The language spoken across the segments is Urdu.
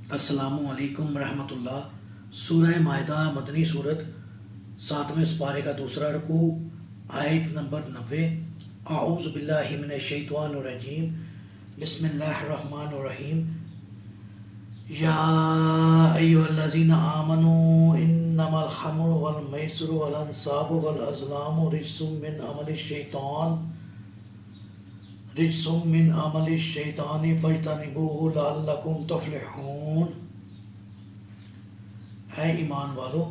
السلام علیکم ورحمۃ اللہ۔ سورہ مائدہ مدنی صورت، 7ویں سپارے کا دوسرا رکوع، آیت نمبر 90۔ اعوذ باللہ من الشیطان الرجیم، بسم اللہ الرحمن الرحیم۔ یا ایھا الذین آمنوا انما الخمر والمیسر والانصاب والازلام رجس من عمل الشیطان فاجتنبوہ لعلکم تفلحون۔ اے ایمان والو،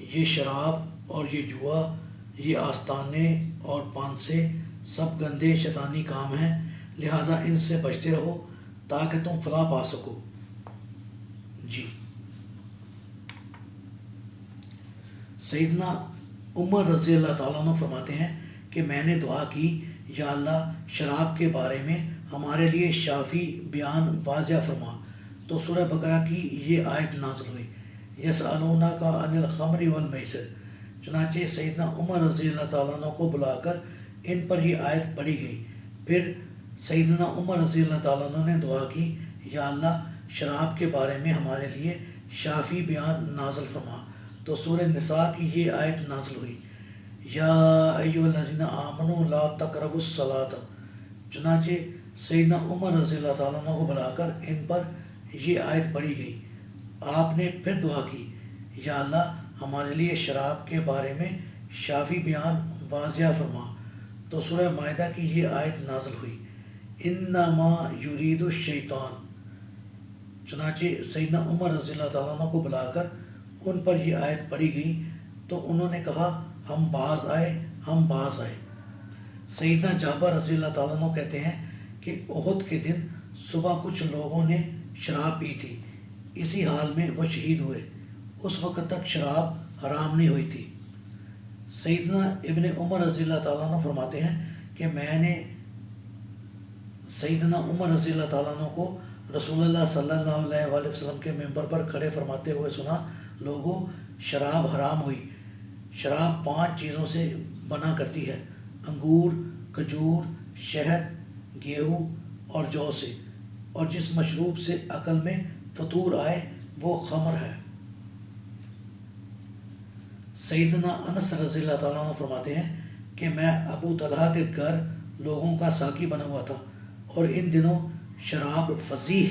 یہ شراب اور یہ جوا، یہ آستانے اور پانسے سب گندے شیطانی کام ہیں، لہذا ان سے بچتے رہو تاکہ تم فلاح پا سکو۔ جی، سیدنا عمر رضی اللہ تعالیٰ عنہ فرماتے ہیں کہ میں نے دعا کی، یا اللہ شراب کے بارے میں ہمارے لیے شافی بیان واضح فرما، تو سورہ بقرہ کی یہ آیت نازل ہوئی، یسألونک عن الخمر والمیسر۔ چنانچہ سیدنا عمر رضی اللہ تعالیٰ عنہ کو بلا کر ان پر یہ آیت پڑھی گئی۔ پھر سیدنا عمر رضی اللہ تعالیٰ عنہ نے دعا کی، یا اللہ شراب کے بارے میں ہمارے لیے شافی بیان نازل فرما، تو سورہ نساء کی یہ آیت نازل ہوئی، یا ایھا الذین آمنوا لا تقربوا الصلاۃ۔ چنانچہ سیدنا عمر رضی اللہ تعالیٰ عنہ کو بلا کر ان پر یہ آیت پڑھی گئی۔ آپ نے پھر دعا کی، یا اللہ ہمارے لیے شراب کے بارے میں شافی بیان واضح فرما، تو سورہ مائدہ کی یہ آیت نازل ہوئی، انما یرید الشیطان۔ چنانچہ سیدنا عمر رضی اللہ تعالیٰ عنہ کو بلا کر ان پر یہ آیت پڑھی گئی، تو انہوں نے کہا، ہم باز آئے۔ سیدنا جابر رضی اللہ تعالیٰ عنہ کہتے ہیں کہ احد کے دن صبح کچھ لوگوں نے شراب پی تھی، اسی حال میں وہ شہید ہوئے۔ اس وقت تک شراب حرام نہیں ہوئی تھی۔ سیدنا ابن عمر رضی اللہ تعالیٰ عنہ فرماتے ہیں کہ میں نے سیدنا عمر رضی اللہ تعالیٰ عنہ کو رسول اللہ صلی اللہ علیہ وآلہ وسلم کے ممبر پر کھڑے فرماتے ہوئے سنا، لوگوں شراب حرام ہوئی۔ شراب 5 چیزوں سے بنا کرتی ہے، انگور، کھجور، شہد، گیہوں اور جو سے، اور جس مشروب سے عقل میں فطور آئے وہ خمر ہے۔ سیدنا انس رضی اللہ تعالیٰ عنہ فرماتے ہیں کہ میں ابو طلحہ کے گھر لوگوں کا ساقی بنا ہوا تھا، اور ان دنوں شراب فصیح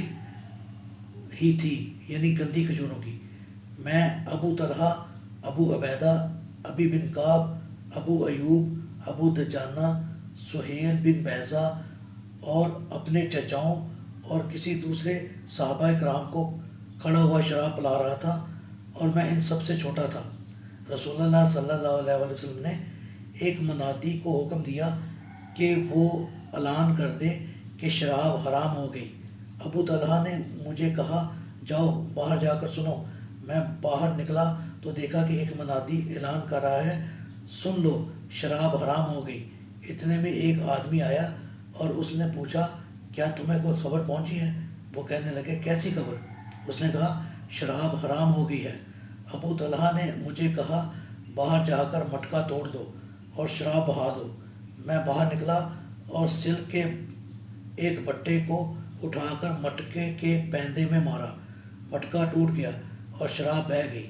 ہی تھی، یعنی گندی کھجوروں کی۔ میں ابو طلحہ، ابو عبیدہ، ابی بن کعب، ابو ایوب، ابو دجانہ، سہیل بن بیضہ اور اپنے چچاؤں اور کسی دوسرے صحابہ کرام کو کھڑا ہوا شراب پلا رہا تھا، اور میں ان سب سے چھوٹا تھا۔ رسول اللہ صلی اللہ علیہ وآلہ وسلم نے ایک منادی کو حکم دیا کہ وہ اعلان کر دے کہ شراب حرام ہو گئی۔ ابو طلحہ نے مجھے کہا، جاؤ باہر جا کر سنو۔ میں باہر نکلا تو دیکھا کہ ایک منادی اعلان کر رہا ہے، سن لو شراب حرام ہو گئی۔ اتنے میں ایک آدمی آیا اور اس نے پوچھا، کیا تمہیں کوئی خبر پہنچی ہے؟ وہ کہنے لگے، کیسی خبر؟ اس نے کہا، شراب حرام ہو گئی ہے۔ ابو طلحہ نے مجھے کہا، باہر جا کر مٹکا توڑ دو اور شراب بہا دو۔ میں باہر نکلا اور سلک کے ایک بٹے کو اٹھا کر مٹکے کے پیندے میں مارا، مٹکا ٹوٹ گیا اور شراب بہہ گئی۔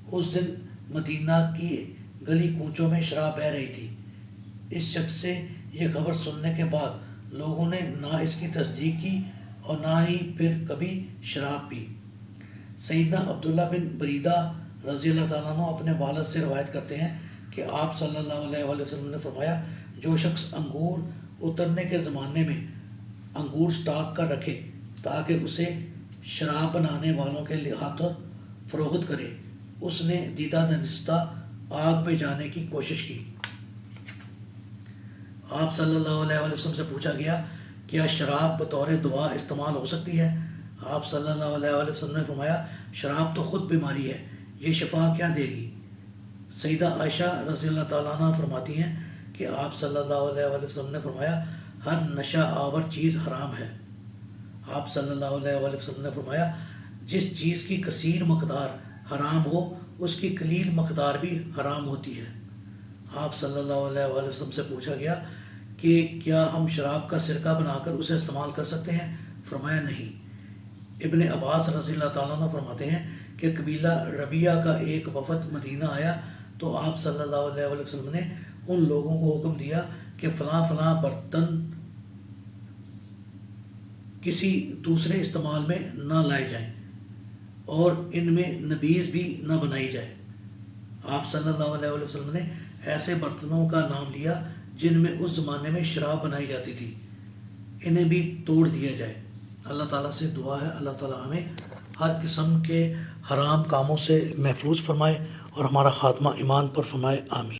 اس دن مدینہ کی گلی کوچوں میں شراب بہہ رہی تھی۔ اس شخص سے یہ خبر سننے کے بعد لوگوں نے نہ اس کی تصدیق کی اور نہ ہی پھر کبھی شراب پی۔ سیدنا عبداللہ بن بریدہ رضی اللہ تعالیٰ عنہ اپنے والد سے روایت کرتے ہیں کہ آپ صلی اللہ علیہ وآلہ وسلم نے فرمایا، جو شخص انگور اترنے کے زمانے میں انگور سٹاک کر رکھے تاکہ اسے شراب بنانے والوں کے ہاتھوں فروخت کرے، اس نے دیدہ نشستہ آگ میں جانے کی کوشش کی۔ آپ صلی اللہ علیہ وآلہ وسلم سے پوچھا گیا، کیا شراب بطور دوا استعمال ہو سکتی ہے؟ آپ صلی اللہ علیہ وآلہ وسلم نے فرمایا، شراب تو خود بیماری ہے، یہ شفا کیا دے گی؟ سیدہ عائشہ رضی اللہ تعالیٰ عنہ فرماتی ہیں کہ آپ صلی اللہ علیہ وآلہ وسلم نے فرمایا، ہر نشہ آور چیز حرام ہے۔ آپ صلی اللہ علیہ وآلہ وسلم نے فرمایا، جس چیز کی کثیر مقدار حرام ہو اس کی قلیل مقدار بھی حرام ہوتی ہے۔ آپ صلی اللہ علیہ وآلہ وسلم سے پوچھا گیا کہ کیا ہم شراب کا سرکہ بنا کر اسے استعمال کر سکتے ہیں؟ فرمایا نہیں۔ ابن عباس رضی اللہ تعالیٰ عنہ فرماتے ہیں کہ قبیلہ ربیہ کا ایک وفد مدینہ آیا تو آپ صلی اللہ علیہ وسلم نے ان لوگوں کو حکم دیا کہ فلاں فلاں برتن کسی دوسرے استعمال میں نہ لائے جائیں اور ان میں نبیذ بھی نہ بنائی جائے۔ آپ صلی اللہ علیہ وسلم نے ایسے برتنوں کا نام لیا جن میں اس زمانے میں شراب بنائی جاتی تھی، انہیں بھی توڑ دیا جائے۔ اللہ تعالیٰ سے دعا ہے اللہ تعالیٰ ہمیں ہر قسم کے حرام کاموں سے محفوظ فرمائے اور ہمارا خاتمہ ایمان پر فرمائے، آمین۔